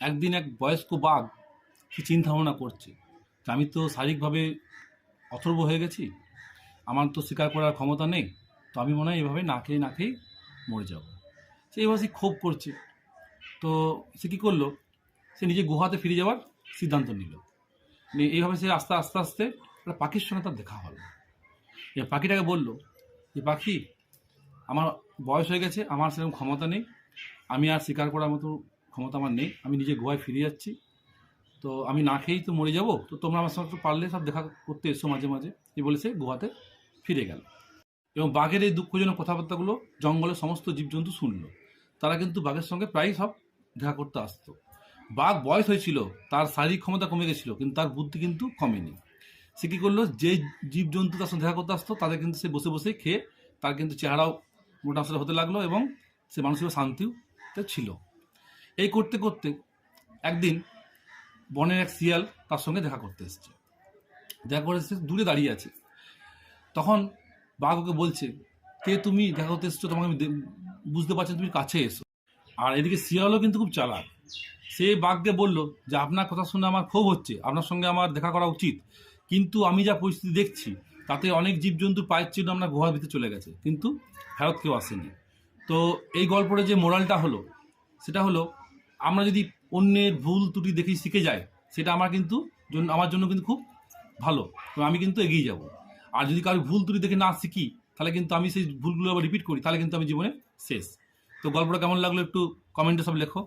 একদিন এক বয়স্ক বাঘ সে চিন্তা ভাবনা করছে যে আমি তো শারীরিকভাবে অথর্ব হয়ে গেছি, আমার তো শিকার করার ক্ষমতা নেই, তো আমি মনে হয় এভাবে না খেয়ে না খেয়ে মরে যাব। সে এবার সে ক্ষোভ করছে। তো সে কী করলো, সে নিজে গুহাতে ফিরে যাওয়ার সিদ্ধান্ত নিল। এইভাবে সে আস্তে আস্তে আস্তে একটা পাখির সঙ্গে তার দেখা হলো। এবার পাখিটাকে বলল যে পাখি, আমার বয়স হয়ে গেছে, আমার সেরকম ক্ষমতা নেই, আমি আর শিকার করার মতো ক্ষমতা আমার নেই, আমি নিজে গুহায় ফিরে যাচ্ছি, তো আমি না খেয়েই তো মরে যাব, তো তোমরা আমার সঙ্গে একটু পারলে সব দেখা করতে এসো মাঝে মাঝে। এই বলে সে গুহাতে ফিরে গেল। এবং বাঘের এই দুঃখজনক কথাবার্তাগুলো জঙ্গলের সমস্ত জীবজন্তু শুনল। তারা কিন্তু বাঘের সঙ্গে প্রায়ই সব দেখা করতে আসতো। বাঘ বয়স হয়েছিল, তার শারীরিক ক্ষমতা কমে গেছিল, কিন্তু তার বুদ্ধি কিন্তু কমেনি। সে কী করলো, যে জীবজন্তু তার সঙ্গে দেখা করতে আসতো তাদের কিন্তু সে বসে বসেই খেয়ে তার কিন্তু চেহারাও মোটাসোটা হতে লাগলো এবং সে মানসিক শান্তিতে ছিল। এই করতে করতে একদিন বনের এক শিয়াল তার সঙ্গে দেখা করতে এসছে। দেখা করে এসে দূরে দাঁড়িয়ে আছে। তখন বাঘ ওকে বলছে, কে তুমি, দেখা করতে এসছো, তোমাকে আমি বুঝতে পারছি, তুমি কাছে এসো। আর এদিকে শিয়ালও কিন্তু খুব চালাক। সে বাঘকে বলল যে আপনার কথা শুনে আমার ক্ষোভ হচ্ছে, আপনার সঙ্গে আমার দেখা করা উচিত, কিন্তু আমি যা পরিস্থিতি দেখছি তাতে অনেক জীবজন্তুর পায়ের চিহ্ন আপনার গুহার ভিতরে চলে গেছে, কিন্তু ফেরত কেউ আসেনি। তো এই গল্পটা যে মোরালটা হলো সেটা হলো, আমরা যদি অন্যের ভুল ত্রুটি দেখে শিখে যাই, সেটা আমার জন্য কিন্তু খুব ভালো, তো আমি কিন্তু এগিয়ে যাব। আর যদি কারো ভুল ত্রুটি দেখে না শিখি, তাহলে কিন্তু আমি সেই ভুলগুলো আবার রিপিট করি, তাহলে কিন্তু আমি জীবনে শেষ। তো গল্পটা কেমন লাগলো একটু কমেন্টে সব লেখো।